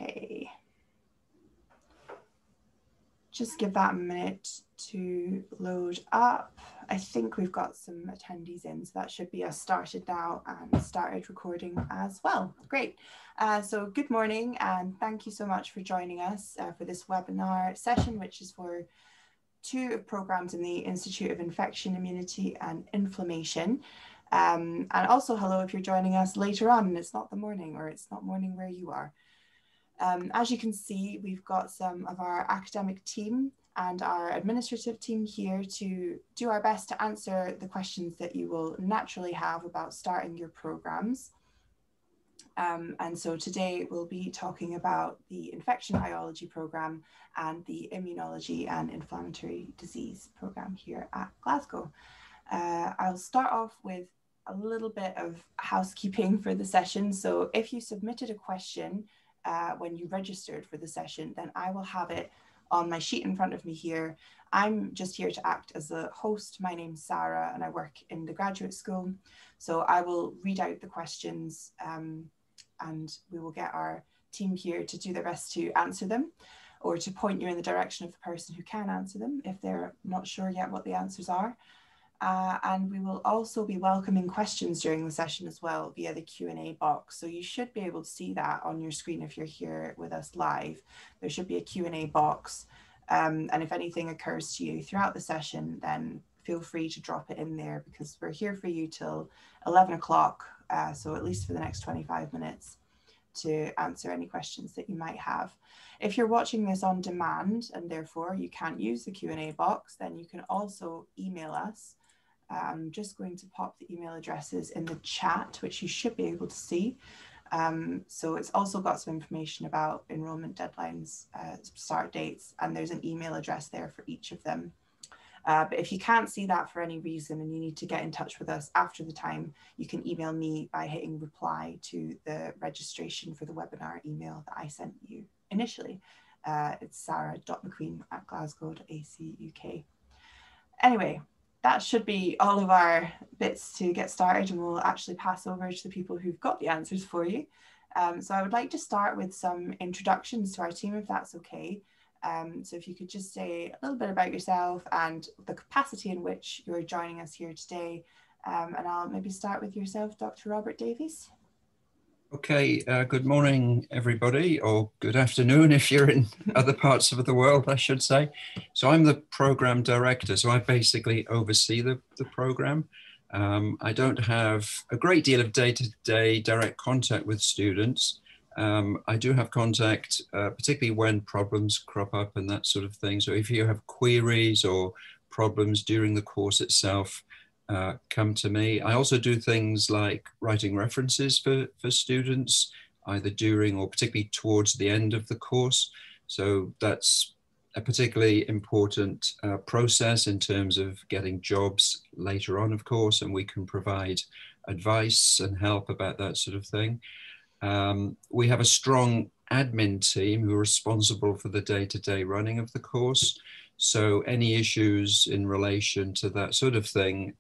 Okay. Just give that a minute to load up. I think we've got some attendees in, so that should be us started now and started recording as well. Great. So good morning and thank you so much for joining us for this webinar session, which is for two programs in the Institute of Infection, Immunity and Inflammation. And also hello if you're joining us later on and it's not the morning or it's not morning where you are. As you can see, we've got some of our academic team and our administrative team here to do our best to answer the questions that you will naturally have about starting your programs. And so today we'll be talking about the infection biology program and the immunology and inflammatory disease program here at Glasgow. I'll start off with a little bit of housekeeping for the session. So if you submitted a question when you registered for the session, then I will have it on my sheet in front of me here. I'm just here to act as a host. My name's Sarah and I work in the graduate school. So I will read out the questions and we will get our team here to do their best to answer them or to point you in the direction of the person who can answer them if they're not sure yet what the answers are. And we will also be welcoming questions during the session as well via the Q&A box. So you should be able to see that on your screen if you're here with us live. There should be a Q&A box. And if anything occurs to you throughout the session, then feel free to drop it in there because we're here for you till 11 o'clock. So at least for the next 25 minutes to answer any questions that you might have. If you're watching this on demand and therefore you can't use the Q&A box, then you can also email us. I'm just going to pop the email addresses in the chat, which you should be able to see. So it's also got some information about enrollment deadlines, start dates, and there's an email address there for each of them. But if you can't see that for any reason and you need to get in touch with us after the time, you can email me by hitting reply to the registration for the webinar email that I sent you initially. It's sarah.mcqueen@glasgow.ac.uk. Anyway, that should be all of our bits to get started, and we'll actually pass over to the people who've got the answers for you. So I would like to start with some introductions to our team, if that's okay. So if you could just say a little bit about yourself and the capacity in which you're joining us here today. And I'll maybe start with yourself, Dr. Robert Davies. Okay, good morning, everybody, or good afternoon if you're in other parts of the world, I should say. So I'm the program director, so I basically oversee the program. I don't have a great deal of day-to-day direct contact with students. I do have contact, particularly when problems crop up and that sort of thing. So if you have queries or problems during the course itself, come to me. I also do things like writing references for students, either during or particularly towards the end of the course. So that's a particularly important process in terms of getting jobs later on, of course, and we can provide advice and help about that sort of thing. We have a strong admin team who are responsible for the day-to-day running of the course. So any issues in relation to that sort of thing,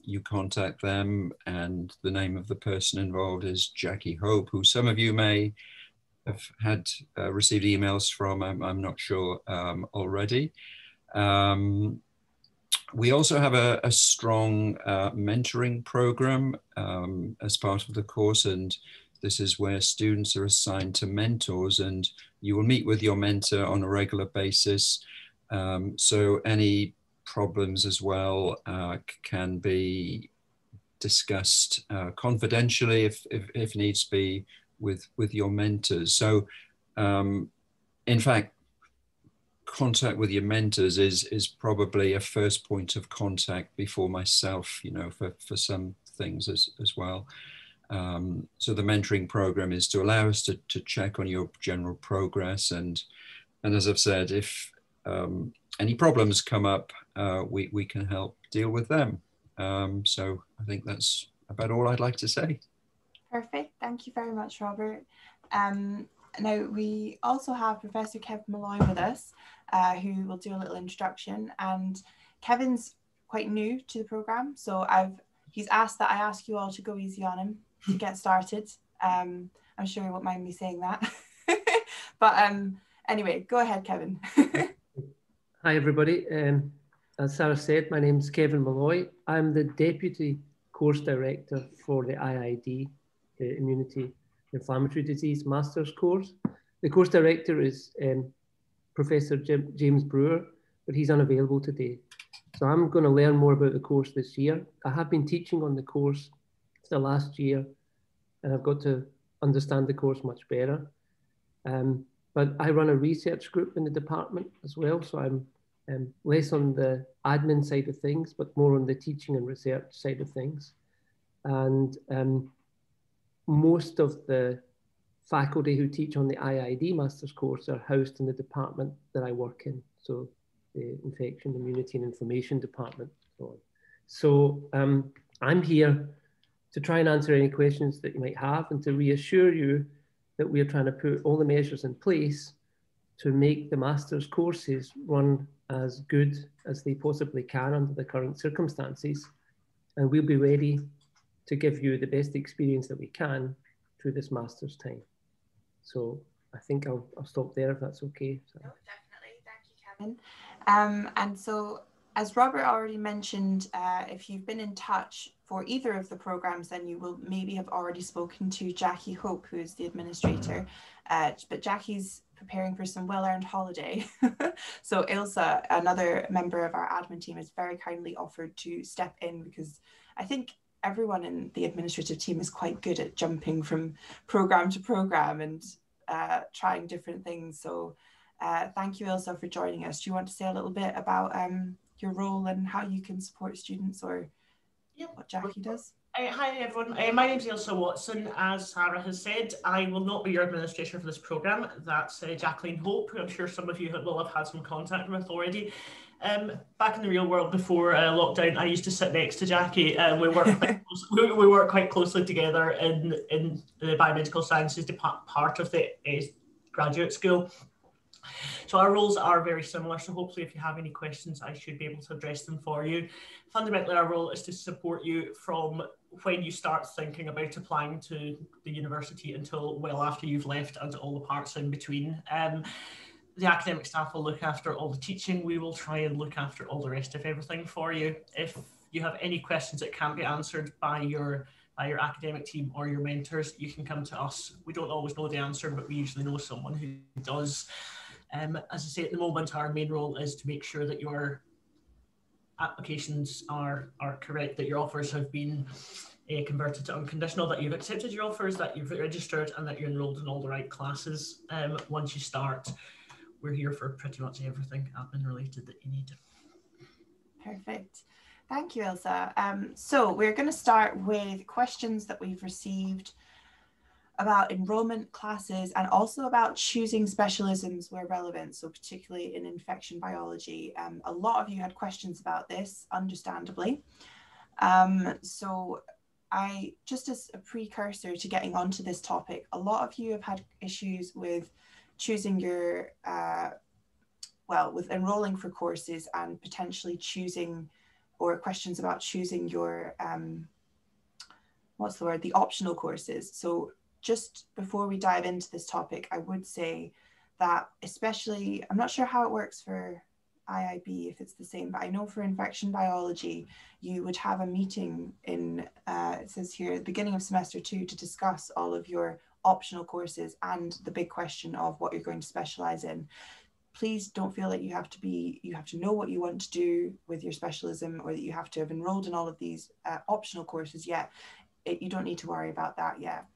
you contact them, and the name of the person involved is Jackie Hope, who some of you may have had received emails from, I'm not sure already. We also have a strong mentoring program as part of the course, and this is where students are assigned to mentors, and you will meet with your mentor on a regular basis. So any problems as well can be discussed confidentially if needs be with your mentors. So in fact, contact with your mentors is probably a first point of contact before myself, you know, for some things as well. So the mentoring program is to allow us to check on your general progress, and as I've said, if any problems come up, we can help deal with them. So I think that's about all I'd like to say. Perfect. Thank you very much, Robert. Now we also have Professor Kevin Malloy with us, who will do a little introduction. And Kevin's quite new to the program, so he's asked that I ask you all to go easy on him to get started. I'm sure you won't mind me saying that. But anyway, go ahead, Kevin. Hi, everybody. As Sarah said, my name is Kevin Malloy. I'm the Deputy Course Director for the IID, Immunity Inflammatory Disease Master's course. The course director is Professor James Brewer, but he's unavailable today. So I'm going to learn more about the course this year. I have been teaching on the course for the last year, and I've got to understand the course much better. But I run a research group in the department as well, so I'm less on the admin side of things, but more on the teaching and research side of things. And most of the faculty who teach on the IID Master's course are housed in the department that I work in, so the Infection, Immunity and Inflammation department. So I'm here to try and answer any questions that you might have and to reassure you that we are trying to put all the measures in place to make the master's courses run as good as they possibly can under the current circumstances. And we'll be ready to give you the best experience that we can through this master's time. So I think I'll stop there if that's okay. No, definitely. Thank you, Kevin. And so, as Robert already mentioned, if you've been in touch for either of the programs, then you will maybe have already spoken to Jackie Hope, who is the administrator. But Jackie's preparing for some well-earned holiday. So Ilsa, another member of our admin team, has very kindly offered to step in because I think everyone in the administrative team is quite good at jumping from program to program and trying different things. So thank you, Ilsa, for joining us. Do you want to say a little bit about your role and how you can support students, or what Jackie does? Hi everyone, my name is Ilsa Watson. As Sarah has said, I will not be your administrator for this programme. That's Jacqueline Hope, who I'm sure some of you will have had some contact with already. Back in the real world before lockdown, I used to sit next to Jackie, and we work quite closely together in the biomedical sciences part of the graduate school. So our roles are very similar, so hopefully if you have any questions, I should be able to address them for you. Fundamentally, our role is to support you from when you start thinking about applying to the university until well after you've left and all the parts in between. The academic staff will look after all the teaching. We will try and look after all the rest of everything for you. If you have any questions that can't be answered by your academic team or your mentors, you can come to us. We don't always know the answer, but we usually know someone who does. As I say, at the moment, our main role is to make sure that your applications are correct, that your offers have been converted to unconditional, that you've accepted your offers, that you've registered, and that you're enrolled in all the right classes. Once you start, we're here for pretty much everything admin related that you need. Perfect. Thank you, Ilsa. So we're going to start with questions that we've received about enrollment, classes, and also about choosing specialisms where relevant, so particularly in infection biology. A lot of you had questions about this, understandably. So just as a precursor to getting onto this topic, a lot of you have had issues with choosing your, with enrolling for courses and potentially choosing, or questions about choosing your, the optional courses. So just before we dive into this topic, I would say that especially, I'm not sure how it works for IIB, if it's the same, but I know for infection biology, you would have a meeting in, it says here, the beginning of semester 2 to discuss all of your optional courses and the big question of what you're going to specialize in. Please don't feel that you have to know what you want to do with your specialism, or that you have to have enrolled in all of these optional courses yet. You don't need to worry about that yet.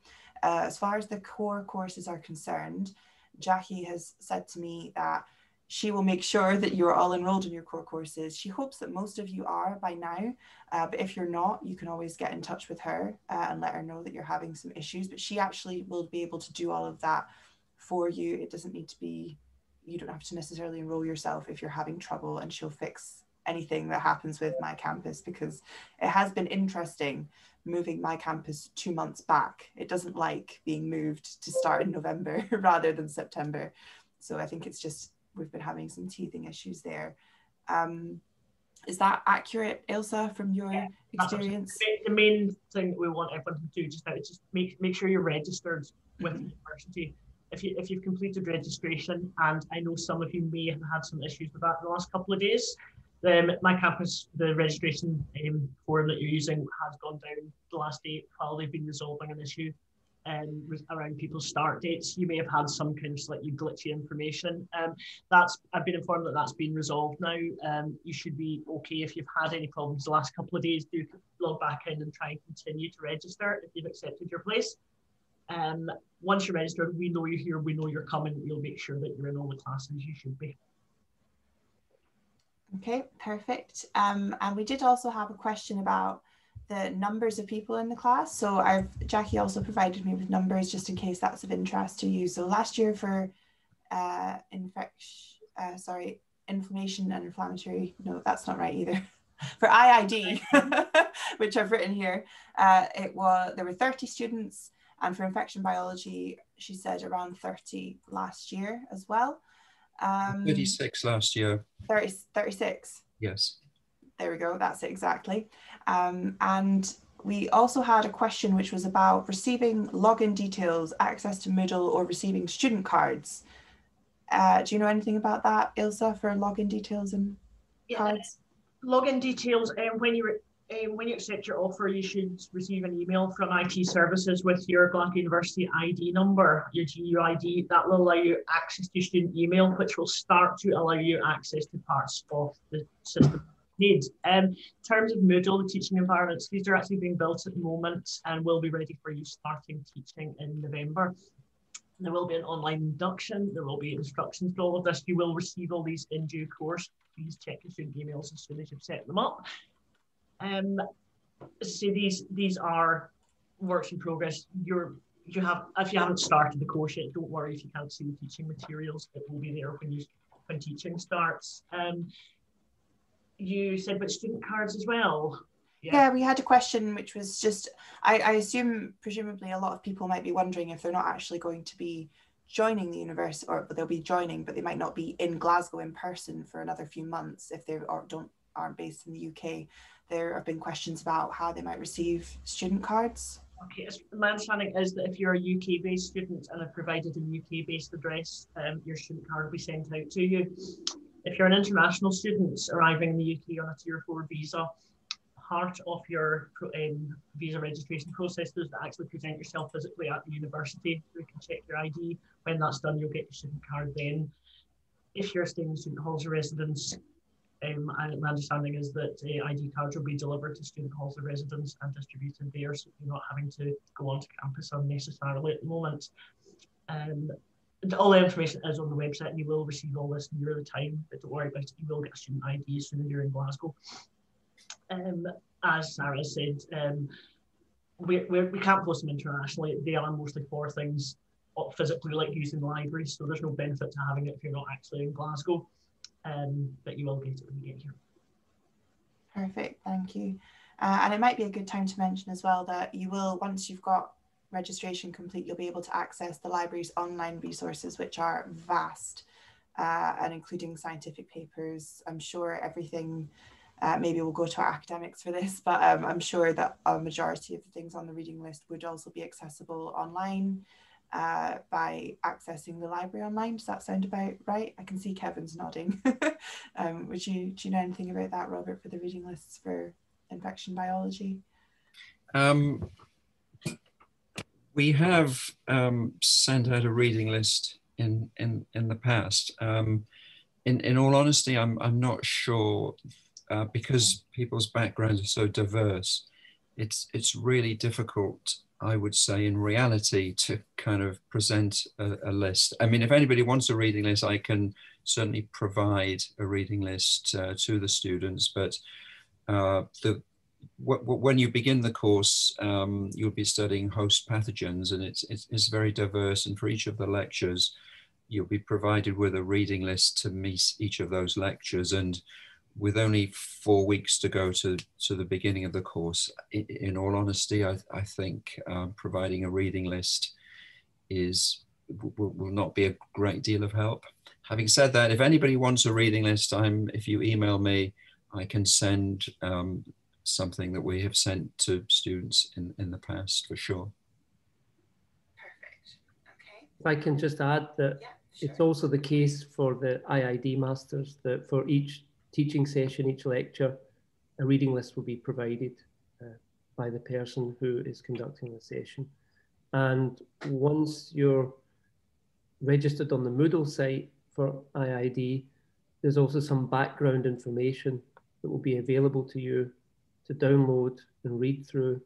As far as the core courses are concerned, Jackie has said to me that she will make sure that you're all enrolled in your core courses. She hopes that most of you are by now, but if you're not, you can always get in touch with her and let her know that you're having some issues, but she actually will be able to do all of that for you. It doesn't need to be, you don't have to necessarily enroll yourself if you're having trouble, and she'll fix anything that happens with my campus, because it has been interesting moving my campus 2 months back. It doesn't like being moved to start in November rather than September. So I think it's just, we've been having some teething issues there. Is that accurate, Ilsa, from your experience? The main thing that we want everyone to do just now is just make sure you're registered with the university. if you've completed registration, and I know some of you may have had some issues with that in the last couple of days, my campus, the registration form that you're using has gone down the last day while they've been resolving an issue around people's start dates. You may have had some kind of slightly glitchy information. I've been informed that that's been resolved now. You should be okay. If you've had any problems the last couple of days, do log back in and try and continue to register if you've accepted your place. Once you're registered, we know you're here, we know you're coming, we'll make sure that you're in all the classes you should be. Okay, perfect. And we did also have a question about the numbers of people in the class. So Jackie also provided me with numbers just in case that's of interest to you. So last year for inflammation and inflammatory, no, that's not right either. For IID, which I've written here, there were 30 students, and for infection biology, she said around 30 last year as well. 36 last year. 36. Yes. There we go, that's it exactly. And we also had a question which was about receiving login details, access to Moodle, or receiving student cards. Do you know anything about that, Ilsa, for login details and cards? Login details, when you accept your offer, you should receive an email from IT services with your Glasgow University ID number, your GU ID. That will allow you access to student email, which will start to allow you access to parts of the system need. In terms of Moodle, the teaching environments, these are actually being built at the moment and will be ready for you starting teaching in November. There will be an online induction. There will be instructions for all of this. You will receive all these in due course. Please check your student emails as soon as you've set them up. So these are works in progress. If you haven't started the course yet, don't worry if you can't see the teaching materials. It will be there when teaching starts. You said about student cards as well. Yeah, we had a question which was just, I assume, presumably a lot of people might be wondering if they're not actually going to be joining the university, or they'll be joining, but they might not be in Glasgow in person for another few months if they aren't based in the UK. There have been questions about how they might receive student cards. Okay, my understanding is that if you're a UK-based student and have provided a UK-based address, your student card will be sent out to you. If you're an international student arriving in the UK on a Tier 4 visa, part of your visa registration process is to actually present yourself physically at the university. We can check your ID. When that's done, you'll get your student card then. If you're staying in student halls of residence, my understanding is that ID cards will be delivered to student halls of residence and distributed there, so you're not having to go onto campus unnecessarily at the moment. All the information is on the website, and you will receive all this near the time, but don't worry about it, you will get a student ID as soon as you're in Glasgow. As Sarah said, we can't post them internationally. They are mostly for things physically, like using the library, so there's no benefit to having it if you're not actually in Glasgow, but you will get it when you get here. Perfect, thank you. And it might be a good time to mention as well that you will, once you've got registration complete, you'll be able to access the library's online resources, which are vast, and including scientific papers. I'm sure everything, maybe we'll go to our academics for this, but I'm sure that a majority of the things on the reading list would also be accessible online by accessing the library online. Does that sound about right? I can see Kevin's nodding. Do you know anything about that, Robert, for the reading lists for infection biology? We have sent out a reading list in the past. In all honesty, I'm not sure, because people's backgrounds are so diverse. It's really difficult, I would say, in reality, to kind of present a list. I mean, if anybody wants a reading list, I can certainly provide a reading list to the students, but when you begin the course, you'll be studying host pathogens, and it's very diverse, and for each of the lectures, you'll be provided with a reading list to meet each of those lectures. And with only 4 weeks to go to the beginning of the course, in all honesty, I think providing a reading list will not be a great deal of help. Having said that, if anybody wants a reading list, if you email me, I can send something that we have sent to students in the past, for sure. Perfect. Okay. If I can just add that it's also the case for the IID masters that for each teaching session, each lecture, a reading list will be provided by the person who is conducting the session. And once you're registered on the Moodle site for IID, there's also some background information that will be available to you to download and read through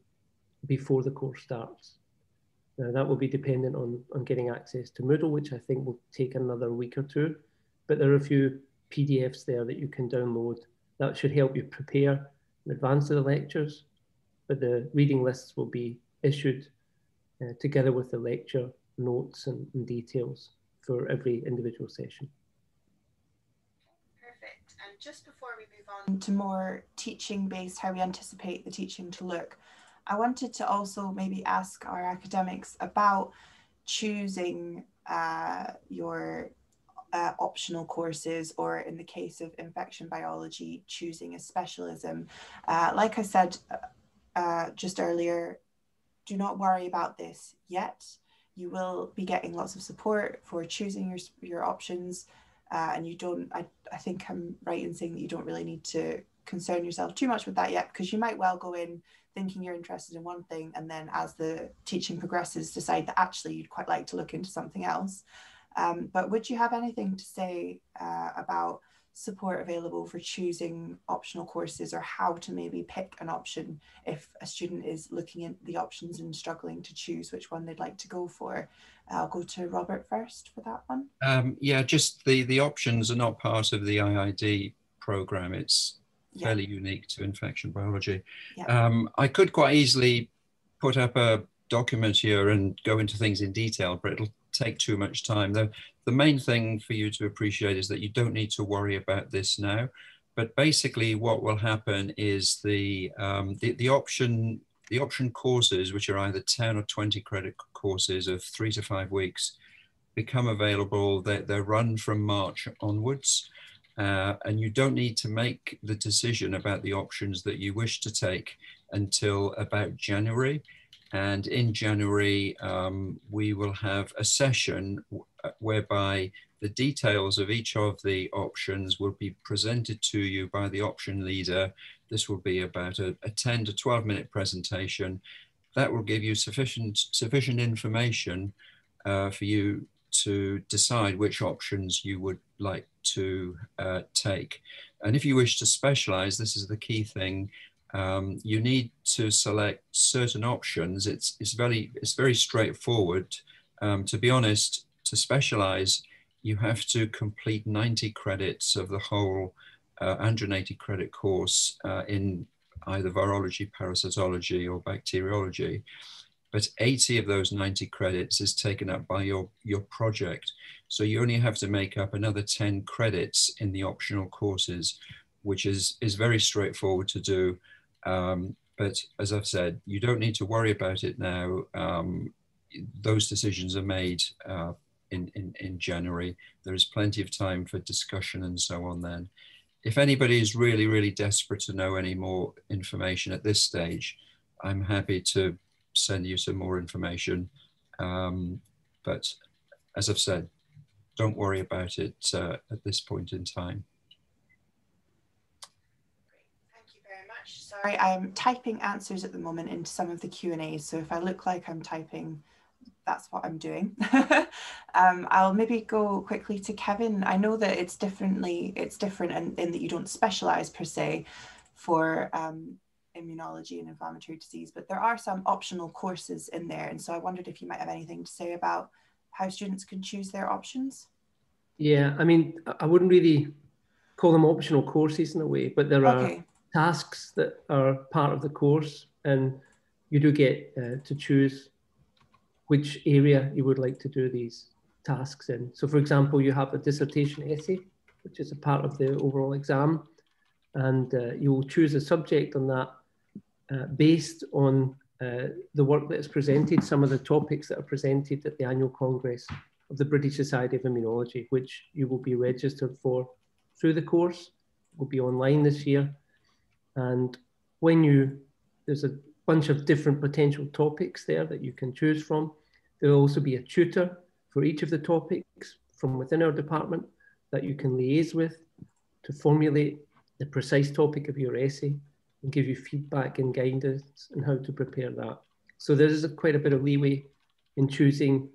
before the course starts. Now, that will be dependent on getting access to Moodle, which I think will take another week or two, but there are a few PDFs there that you can download that should help you prepare in advance of the lectures, but the reading lists will be issued together with the lecture notes and details for every individual session. Perfect. And just before we move on to more teaching-based, how we anticipate the teaching to look, I wanted to also maybe ask our academics about choosing your optional courses, or in the case of infection biology, choosing a specialism. Like I said just earlier, do not worry about this yet. You will be getting lots of support for choosing your options, and you don't, I think I'm right in saying that you don't really need to concern yourself too much with that yet, because you might well go in thinking you're interested in one thing, and then as the teaching progresses decide that actually you'd quite like to look into something else. But would you have anything to say about support available for choosing optional courses, or how to maybe pick an option if a student is looking at the options and struggling to choose which one they'd like to go for? I'll go to Robert first for that one. Yeah, just the options are not part of the IID program. It's fairly unique to infection biology. I could quite easily put up a document here and go into things in detail, but it'll take too much time. The main thing for you to appreciate is that you don't need to worry about this now. But basically what will happen is the option courses, which are either 10 or 20 credit courses of 3 to 5 weeks, become available. They're run from March onwards. And you don't need to make the decision about the options that you wish to take until about January. And in January, we will have a session whereby the details of each of the options will be presented to you by the option leader. This will be about a 10 to 12 minute presentation that will give you sufficient information for you to decide which options you would like to take. And if you wish to specialize, this is the key thing. You need to select certain options. It's very straightforward. To be honest, to specialize, you have to complete 90 credits of the whole 180 credit course in either virology, parasitology, or bacteriology. But 80 of those 90 credits is taken up by your project. So you only have to make up another 10 credits in the optional courses, which is very straightforward to do. But as I've said, you don't need to worry about it now. Those decisions are made in January. There is plenty of time for discussion and so on then. If anybody is really, really desperate to know any more information at this stage, I'm happy to send you some more information. But as I've said, don't worry about it at this point in time. Thank you very much. Sorry, I'm typing answers at the moment into some of the Q&As, so if I look like I'm typing, that's what I'm doing. I'll maybe go quickly to Kevin. I know that it's different in that you don't specialize per se for immunology and inflammatory disease, but there are some optional courses in there, and so I wondered if you might have anything to say about how students can choose their options. Yeah, I mean, I wouldn't really call them optional courses in a way, but there are tasks that are part of the course, and you do get to choose which area you would like to do these tasks in. So for example, you have a dissertation essay, which is a part of the overall exam, and you will choose a subject on that based on the work that is presented, some of the topics that are presented at the annual Congress of the British Society of Immunology, which you will be registered for through the course. It will be online this year. And there's a bunch of different potential topics there that you can choose from. There will also be a tutor for each of the topics from within our department that you can liaise with to formulate the precise topic of your essay and give you feedback and guidance on how to prepare that. So there is quite a bit of leeway in choosing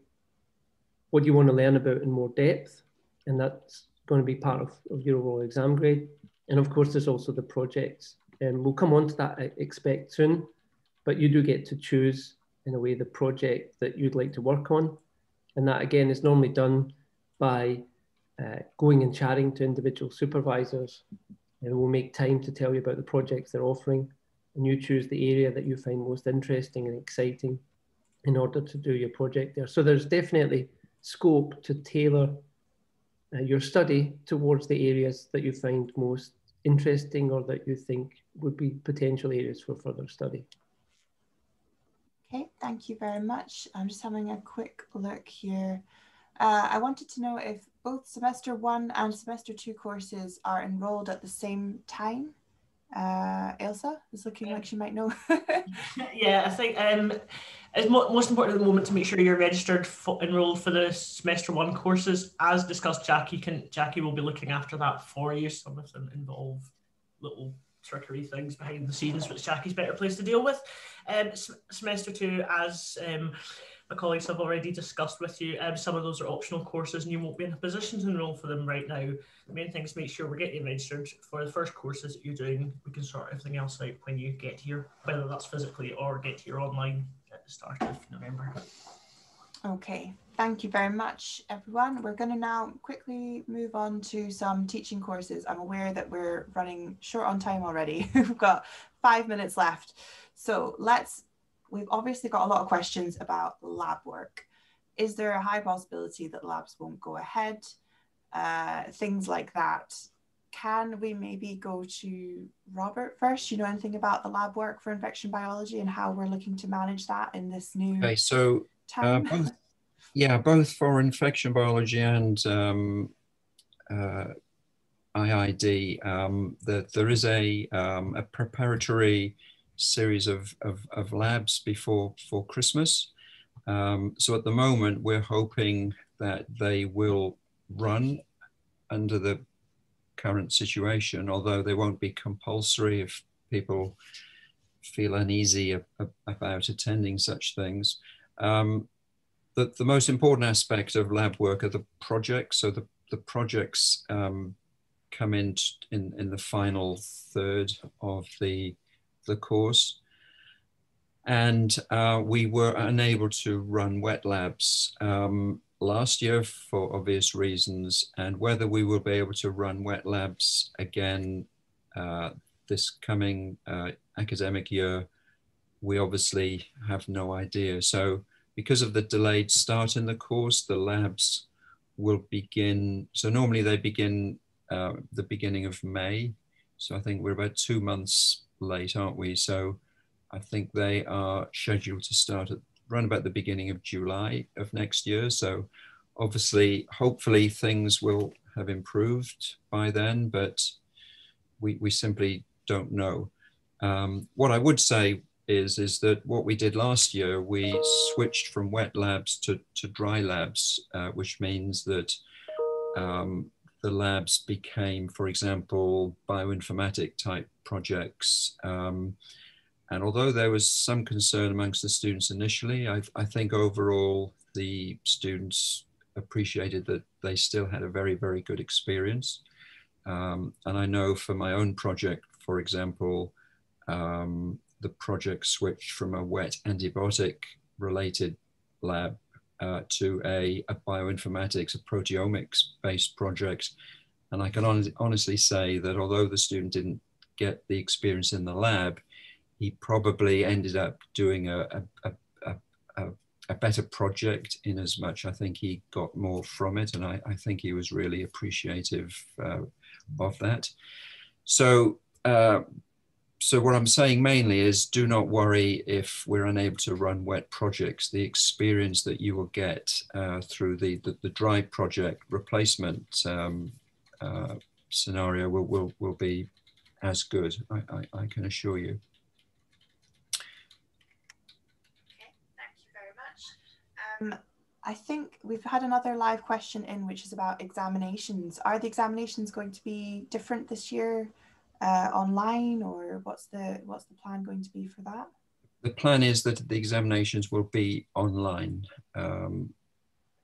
what you want to learn about in more depth, and that's going to be part of your overall exam grade. And of course, there's also the projects. And we'll come on to that, I expect, soon, but you do get to choose, in a way, the project that you'd like to work on. And that, again, is normally done by going and chatting to individual supervisors, and we'll make time to tell you about the projects they're offering, and you choose the area that you find most interesting and exciting in order to do your project there. So there's definitely scope to tailor your study towards the areas that you find most interesting or that you think would be potential areas for further study. Okay, thank you very much. I'm just having a quick look here. I wanted to know if both semester 1 and semester 2 courses are enrolled at the same time. Ailsa is looking like she might know. Yeah, I think it's most important at the moment to make sure you're registered enrolled for the semester 1 courses. As discussed, Jackie will be looking after that for you. Some of them involve little trickery things behind the scenes, which Jackie's better placed to deal with. Semester 2, as my colleagues have already discussed with you, some of those are optional courses and you won't be in a position to enroll for them right now. The main thing is to make sure we're getting you registered for the first courses that you're doing. We can sort everything else out when you get here, whether that's physically or get here online at the start of November. Okay, thank you very much, everyone. We're going to now quickly move on to some teaching courses. I'm aware that we're running short on time already. We've got 5 minutes left. So we've obviously got a lot of questions about lab work. Is there a high possibility that labs won't go ahead? Things like that. Can we maybe go to Robert first? You know anything about the lab work for infection biology and how we're looking to manage that in this new time? Both for infection biology and IID, there is a preparatory series of labs before Christmas. So at the moment, we're hoping that they will run under the current situation, although they won't be compulsory if people feel uneasy about attending such things. The most important aspect of lab work are the projects. So the projects come in the final third of the course, and we were unable to run wet labs last year for obvious reasons, and whether we will be able to run wet labs again this coming academic year, we obviously have no idea. So because of the delayed start in the course, the labs will begin, so normally they begin the beginning of May. So I think we're about 2 months late, aren't we? So I think they are scheduled to start at around about the beginning of July of next year. So obviously, hopefully things will have improved by then, but we simply don't know. What I would say is that what we did last year, we switched from wet labs to dry labs, which means that the labs became, for example, bioinformatic type projects. And although there was some concern amongst the students initially, I think overall the students appreciated that they still had a very, very good experience. And I know for my own project, for example, the project switched from a wet antibiotic related lab to a bioinformatics, a proteomics based project. And I can honestly say that although the student didn't get the experience in the lab, he probably ended up doing a better project, in as much I think he got more from it, and I think he was really appreciative of that. So what I'm saying mainly is, do not worry if we're unable to run wet projects. The experience that you will get through the dry project replacement scenario will be as good, I can assure you. I think we've had another live question in, which is about examinations. Are the examinations going to be different this year, online, or what's the plan going to be for that? The plan is that the examinations will be online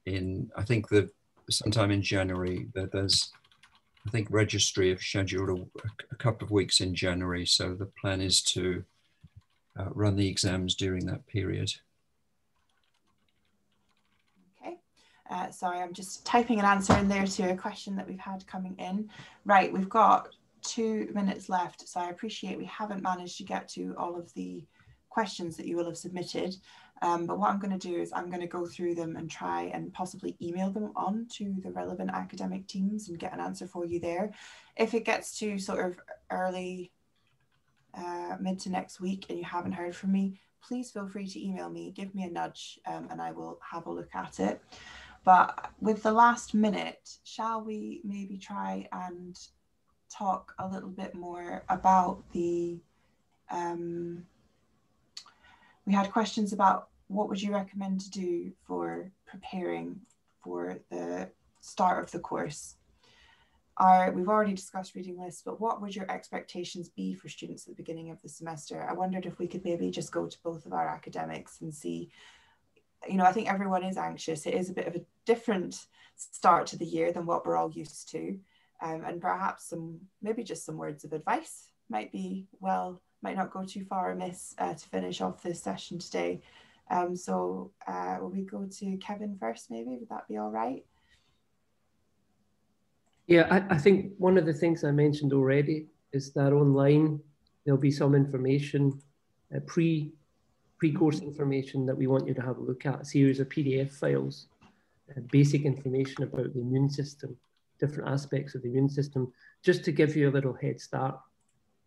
in, I think, sometime in January. There's, I think, registry have scheduled a couple of weeks in January. So the plan is to run the exams during that period. Okay. Sorry, I'm just typing an answer in there to a question that we've had coming in. Right, we've got 2 minutes left. So I appreciate we haven't managed to get to all of the questions that you will have submitted. But what I'm going to do is I'm going to go through them and try and possibly email them on to the relevant academic teams and get an answer for you there. If it gets to sort of early, mid to next week and you haven't heard from me, please feel free to email me, give me a nudge, and I will have a look at it. But with the last minute, shall we maybe try and talk a little bit more about the, we had questions about what would you recommend to do for preparing for the start of the course? We've already discussed reading lists, but what would your expectations be for students at the beginning of the semester? I wondered if we could maybe just go to both of our academics and see, you know, I think everyone is anxious. It is a bit of a different start to the year than what we're all used to. And perhaps maybe just some words of advice might not go too far amiss to finish off this session today. So will we go to Kevin first, maybe? Would that be all right? Yeah, I think one of the things I mentioned already is that online there'll be some information, pre-course information that we want you to have a look at, a series of PDF files, basic information about the immune system, different aspects of the immune system, just to give you a little head start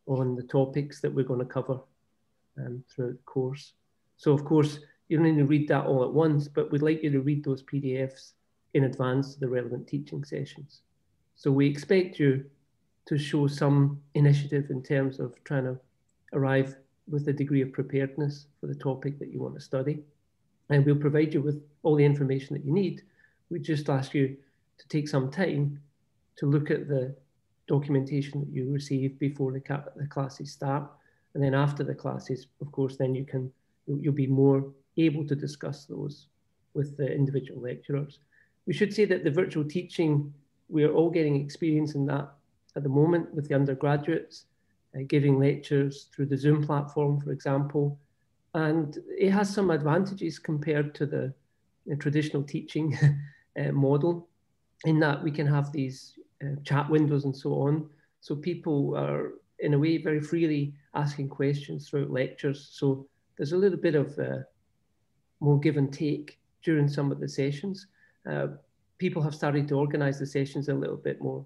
on the topics that we're going to cover throughout the course. So of course, you don't need to read that all at once, but we'd like you to read those PDFs in advance of the relevant teaching sessions. So we expect you to show some initiative in terms of trying to arrive with a degree of preparedness for the topic that you want to study. And we'll provide you with all the information that you need. We just ask you to take some time to look at the documentation that you receive before the classes start. And then after the classes, of course, then you'll be more able to discuss those with the individual lecturers. We should say that the virtual teaching, we are all getting experience in that at the moment with the undergraduates, giving lectures through the Zoom platform, for example. And it has some advantages compared to the traditional teaching model, in that we can have these chat windows and so on. So people are, in a way, very freely asking questions throughout lectures. So there's a little bit of more give and take during some of the sessions. People have started to organize the sessions a little bit more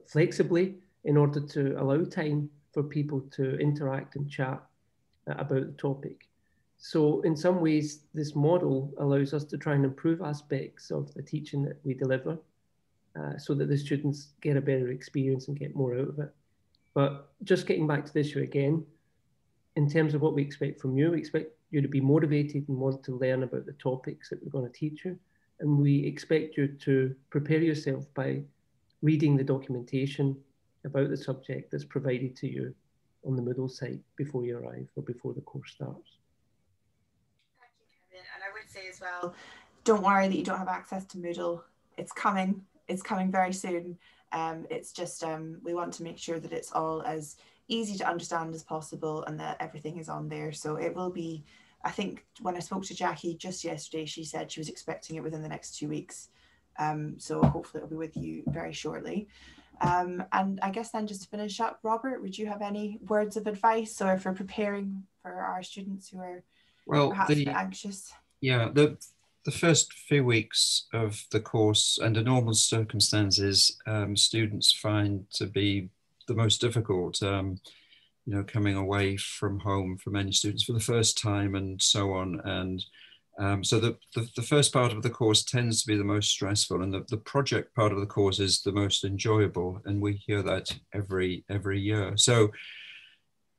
flexibly in order to allow time for people to interact and chat about the topic. So in some ways, this model allows us to try and improve aspects of the teaching that we deliver so that the students get a better experience and get more out of it. But just getting back to the issue again, in terms of what we expect from you, we expect you to be motivated and want to learn about the topics that we're going to teach you. And we expect you to prepare yourself by reading the documentation about the subject that's provided to you on the Moodle site before you arrive or before the course starts. Thank you, Kevin. And I would say as well, don't worry that you don't have access to Moodle. It's coming. It's coming very soon. It's just we want to make sure that it's all as easy to understand as possible and that everything is on there. So it will be, I think when I spoke to Jackie just yesterday, she said she was expecting it within the next 2 weeks. So hopefully it'll be with you very shortly. And I guess then just to finish up, Robert, would you have any words of advice or for preparing for our students who are perhaps a bit anxious? Yeah, the first few weeks of the course under normal circumstances, students find to be the most difficult, you know, coming away from home for many students for the first time and so on. And so the first part of the course tends to be the most stressful, and the project part of the course is the most enjoyable. And we hear that every year. So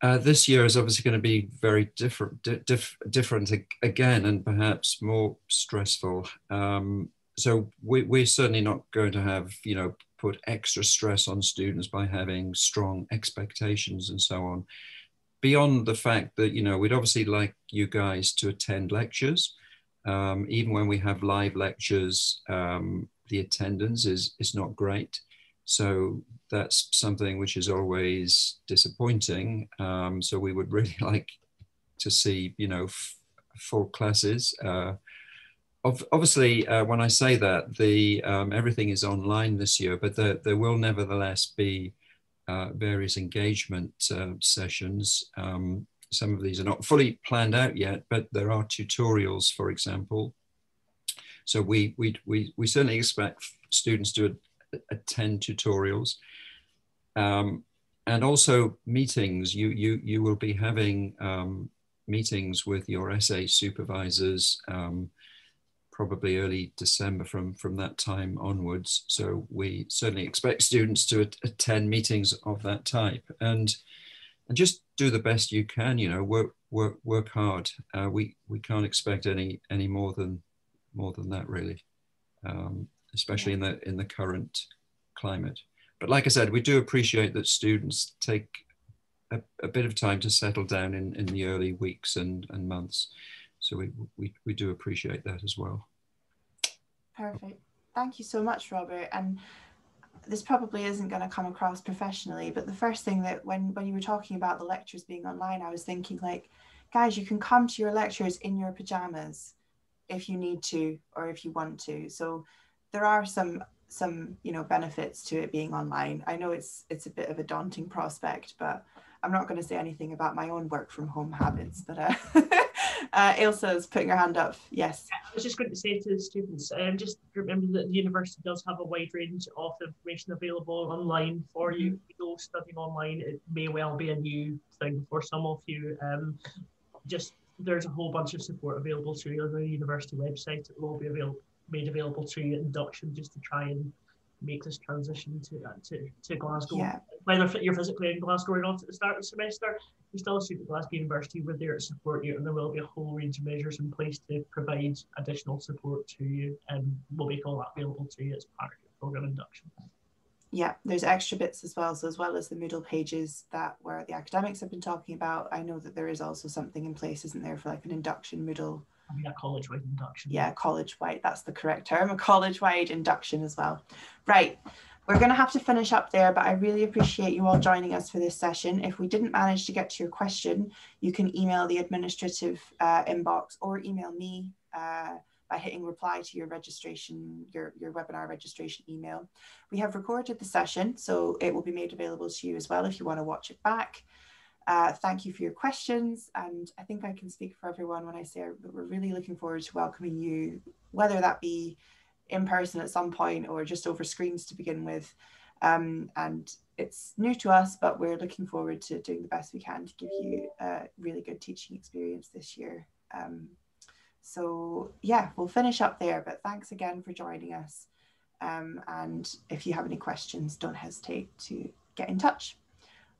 This year is obviously going to be very different again, and perhaps more stressful. So we're certainly not going to have, put extra stress on students by having strong expectations and so on. Beyond the fact that, we'd obviously like you guys to attend lectures. Even when we have live lectures, the attendance is not great. So that's something which is always disappointing. So we would really like to see, full classes. Obviously, when I say that, everything is online this year, but there will nevertheless be various engagement sessions. Some of these are not fully planned out yet, but there are tutorials, for example. So we certainly expect students to attend tutorials, and also meetings. You will be having meetings with your essay supervisors, probably early December from that time onwards. So we certainly expect students to attend meetings of that type, and just do the best you can. Work hard. We can't expect any more than that, really, especially in the current climate. But like I said, we do appreciate that students take a bit of time to settle down in the early weeks and months. So we do appreciate that as well. Perfect. Thank you so much, Robert. And this probably isn't going to come across professionally, but the first thing that when you were talking about the lectures being online, I was thinking, like, guys, you can come to your lectures in your pajamas if you need to or if you want to. So there are some benefits to it being online. I know it's a bit of a daunting prospect, but I'm not going to say anything about my own work from home habits. But Ailsa is putting her hand up. Yes. I was just going to say to the students, just remember that the university does have a wide range of information available online for you. If you go studying online, it may well be a new thing for some of you. There's a whole bunch of support available to you on the university website. It will be made available to you at induction, just to try and make this transition to Glasgow. Yeah. Whether you're physically in Glasgow or not at the start of the semester, you're still a student at Glasgow University. We're there to support you, and there will be a whole range of measures in place to provide additional support to you, and we'll make all that available to you as part of your programme induction. Yeah, there's extra bits as well. So as well as the Moodle pages where the academics have been talking about, I know that there is also something in place, isn't there, for like an induction Moodle? I mean, a college-wide induction. Yeah, college-wide, that's the correct term, a college-wide induction as well. Right, we're going to have to finish up there, but I really appreciate you all joining us for this session. If we didn't manage to get to your question, you can email the administrative inbox or email me by hitting reply to your registration, your webinar registration email. We have recorded the session, so it will be made available to you as well if you want to watch it back. Thank you for your questions, and I think I can speak for everyone when I say that we're really looking forward to welcoming you, whether that be in person at some point or just over screens to begin with. And it's new to us, but we're looking forward to doing the best we can to give you a really good teaching experience this year. So yeah, we'll finish up there, but thanks again for joining us. And if you have any questions, don't hesitate to get in touch.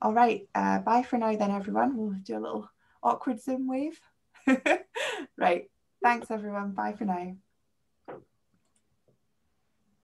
All right, bye for now then, everyone. We'll do a little awkward Zoom wave. Right, thanks everyone, bye for now.